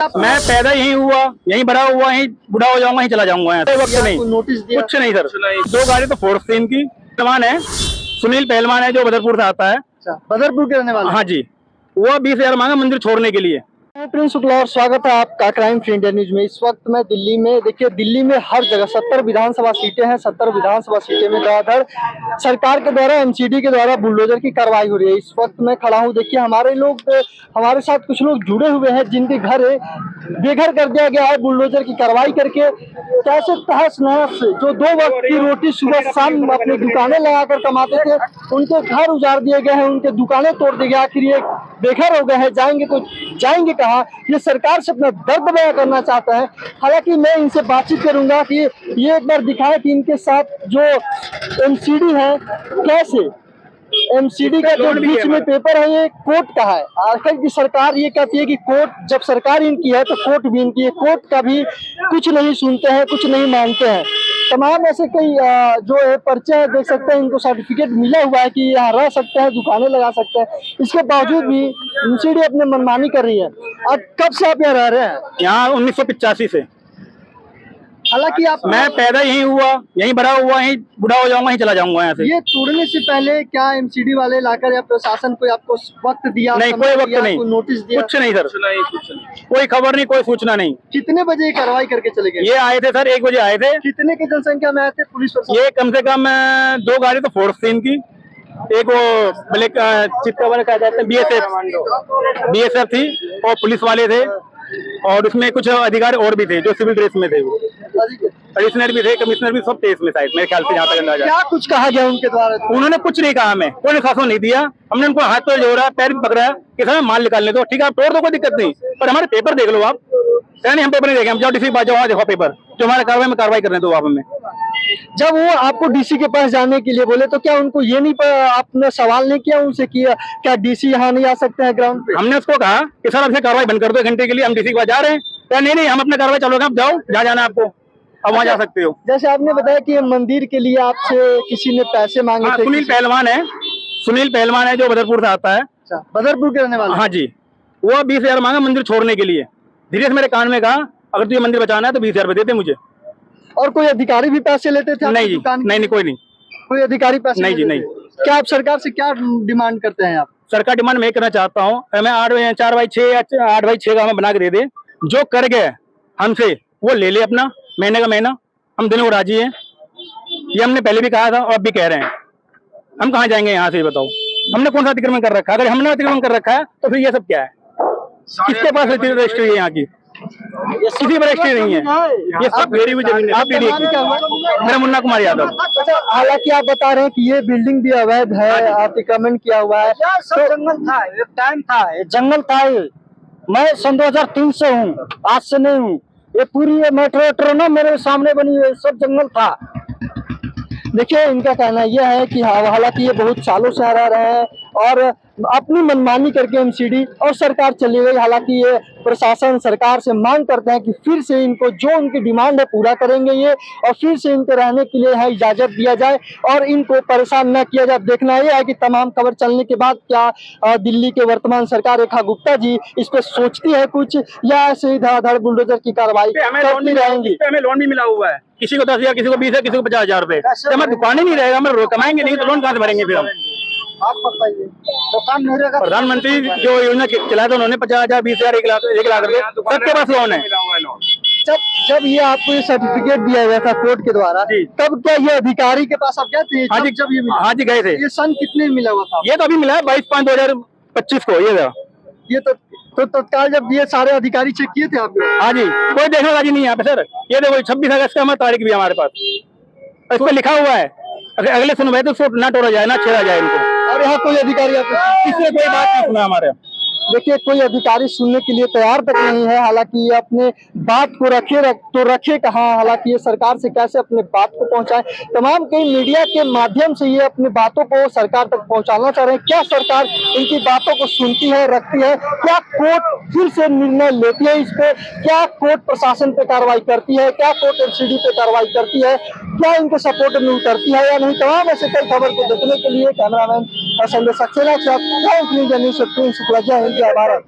मैं पैदा यहीं हुआ, यहीं बड़ा हुआ, यहीं बुढ़ा हो जाऊंगा, यहीं चला जाऊंगा। यहाँ वक्त नहीं, नोटिस दिया? कुछ नहीं सर। दो गाड़ी तो फोर्स थी इनकी। पहलवान है, सुनील पहलवान है, जो बदरपुर से आता है। बदरपुर के रहने वाला? हाँ जी, वो 20,000 मांगा मंदिर छोड़ने के लिए। मैं प्रिंस शुक्ला और स्वागत है आपका क्राइम फ्री इंडिया न्यूज में। इस वक्त मैं दिल्ली में, देखिए दिल्ली में हर जगह 70 विधानसभा सीटें हैं। 70 विधानसभा सीटें में धड़ाधड़ सरकार के द्वारा, एमसीडी के द्वारा बुलडोजर की कार्रवाई हो रही है। इस वक्त मैं खड़ा हूं, देखिए हमारे साथ कुछ लोग जुड़े हुए हैं जिनके घर बेघर कर दिया गया है बुलडोजर की कार्रवाई करके। कैसे तहस नहस जो 2 वक्त की रोटी सुबह शाम अपनी दुकानें लगाकर कमाते थे, उनके घर उजाड़ दिए गए हैं, उनके दुकानें तोड़ दी गई। आखिर ये बेघर हो गए हैं, जाएंगे कहाँ? ये सरकार से अपना दर्द बयां करना चाहता है। हालांकि मैं इनसे बातचीत करूंगा कि ये एक बार दिखाए कि इनके साथ जो एमसीडी है, कैसे एमसीडी का जो बीच में पेपर है, ये कोर्ट का है। आखिर की सरकार ये कहती है कि कोर्ट, जब सरकार इनकी है तो कोर्ट भी इनकी है। कोर्ट का भी कुछ नहीं सुनते हैं, कुछ नहीं मानते हैं। तमाम ऐसे कई जो है पर्चे हैं, देख सकते हैं, इनको सर्टिफिकेट मिला हुआ है कि यहाँ रह सकते हैं, दुकानें लगा सकते हैं। इसके बावजूद भी एमसीडी अपने मनमानी कर रही है। अब कब से आप यहाँ रह रहे हैं? यहाँ 1985 से। हालांकि मैं पैदा यहीं हुआ, यहीं बड़ा हुआ, यहीं बुढ़ा हो जाऊंगा, यहीं चला जाऊंगा यहाँ से। ये तोड़ने से पहले क्या एमसीडी वाले लाकर या प्रशासन कोई आपको वक्त दिया? नहीं, कोई वक्त नहीं, कोई नोटिस दिया? कुछ नहीं सर, कोई खबर नहीं, कोई सूचना नहीं। कितने बजे कार्रवाई करके चले गए? ये आए थे सर, 1 बजे आए थे। कितने की जनसंख्या में आए थे पुलिस प्रशासन? ये कम से कम 2 गाड़ी तो फोर्स थी इनकी। एक वो ब्लैक चित्ता वाला कहा जाता है, बीएसएफ थी, और पुलिस वाले थे, और उसमें कुछ अधिकारी और भी थे जो सिविल ड्रेस में थे। वो एडिशनल भी थे, कमिश्नर भी, सब थे इसमें शायद, मेरे ख्याल से जहाँ तक अंदाजा। क्या कुछ कहा गया उनके द्वारा? उन्होंने कुछ नहीं कहा, हमें कोई शासन नहीं दिया। हमने उनको हाथ पर जोड़ा, पैर भी पकड़ा कि सर माल निकालने दो, ठीक है आप तोड़ दो, कोई दिक्कत नहीं, पर हमारे पेपर देख लो आप। नहीं, हम पेपर नहीं देखें, हम जाओ डीसी बाजू, वहाँ देखो पेपर, जो हमारे कार्रवाई में कार्रवाई करने दो आप हमें। जब वो आपको डीसी के पास जाने के लिए बोले तो क्या उनको ये नहीं आपने सवाल नहीं किया उनसे कि क्या डीसी यहाँ नहीं आ सकते हैं ग्राउंड पे? हमने उसको कहा कि सर आपसे कार्रवाई बंद कर दो 1 घंटे के लिए, हम डीसी के पास जा रहे हैं। नहीं, हम अपना कार्रवाई चलोगे, आप जाओ, जहाँ जाना आपको, अब वहाँ जा सकते हो। जैसे आपने बताया कि मंदिर के लिए आपसे किसी ने पैसे मांगे थे। सुनील पहलवान है, जो बदरपुर से आता है। बदरपुर के रहने वाला? हाँ जी, वो 20,000 मांगा मंदिर छोड़ने के लिए। धीरे से मेरे कान में कहा अगर तुझे मंदिर बचाना है तो 20,000 रुपए देते मुझे। और कोई अधिकारी भी पैसे लेते थे? नहीं जी, नहीं, कोई नहीं, कोई अधिकारी पैसे नहीं जी, नहीं। क्या आप सरकार से क्या डिमांड करते हैं? आप सरकार डिमांड मैं करना चाहता हूँ, हमें 4/6 या 8/6 का हमें बना के दे दे। जो कर गए हमसे वो ले ले अपना, महीने का महीना, हम देने को राजी हैं। ये हमने पहले भी कहा था और अब भी कह रहे हैं। हम कहाँ जाएंगे यहाँ से, बताओ? हमने कौन सा अतिक्रमण कर रखा है? अगर हमने अतिक्रमण कर रखा है तो फिर ये सब क्या है? किसके पास रजिस्ट्री है यहाँ की? किसी पर रजिस्ट्री नहीं है, ये सब घेरी हुई जमीन है। मेरा मुन्ना कुमार यादव। हालांकि आप बता रहे हैं कि ये बिल्डिंग भी अवैध है, अतिक्रमण किया हुआ है। सब जंगल था, एक टाइम था, जंगल था। मैं सन 2003 से हूँ, आज से नहीं हूँ। ये पूरी मेट्रो ना मेरे सामने बनी है, सब जंगल था। देखिए इनका कहना यह है कि हालांकि ये बहुत सालों से रह रहे हैं और अपनी मनमानी करके एमसीडी और सरकार चली गई। हालांकि ये प्रशासन सरकार से मांग करते हैं कि फिर से इनको जो उनकी डिमांड है पूरा करेंगे ये, और फिर से इनको रहने के लिए यहाँ इजाजत दिया जाए और इनको परेशान न किया जाए। देखना यह है कि तमाम खबर चलने के बाद क्या दिल्ली के वर्तमान सरकार रेखा गुप्ता जी इस पर सोचती है कुछ, या ऐसे ही धड़ाधड़ बुलडोजर की कार्रवाई करती रहेंगी? हमें लोन भी मिला हुआ है, किसी को 10,000, किसी को 20,000, किसी को 50,000 रुपए। हमारी दुकान ही नहीं रहेगा, हम कमाएंगे नहीं तो लोन कहाँ से भरेंगे फिर हम? आप बताइए, दुकान नहीं रहेगा। प्रधानमंत्री जो योजना चलाया था उन्होंने 50,000, 20,000, 1 लाख रुपए सबके पास लोन है। जब ये आपको ये सर्टिफिकेट दिया गया था कोर्ट के द्वारा, तब क्या ये अधिकारी के पास आप गए थे? हाँ जी, जब ये मिला? हाँ जी गए थे। ये सन कितने में मिला हुआ था? ये तो अभी मिला है 22/5/2025 को। ये तो तत्काल जब ये सारे अधिकारी चेक किए थे आप? हाँ जी, कोई देखने वाली नहीं है यहाँ पे सर। ये देखो 26 अगस्त का हमारी तारीख भी हमारे पास, इस पर लिखा हुआ है अगले सुनवाई तो उसको ना तोड़ा जाए, ना छेड़ा जाए इनको। और यहाँ कोई अधिकारी इसलिए कोई बात नहीं सुना हमारे। देखिए कोई अधिकारी सुनने के लिए तैयार तक नहीं है। हालांकि ये अपने बात को रखे कहाँ? हालांकि ये सरकार से कैसे अपने बात को पहुंचाए? तमाम कई मीडिया के माध्यम से ये अपनी बातों को सरकार तक पहुंचाना चाह रहे हैं। क्या सरकार इनकी बातों को सुनती है, रखती है? क्या कोर्ट फिर से निर्णय लेती है इस पे? क्या कोर्ट प्रशासन पे कार्रवाई करती है? क्या कोर्ट एमसीडी पे कार्रवाई करती है? क्या इनके सपोर्ट में उतरती है या नहीं? तमाम ऐसे कई खबर को देखने के लिए कैमरामैन संजय सक्सेना के साथ न्यूज शुक्ला, जय हिंद, जय भारत।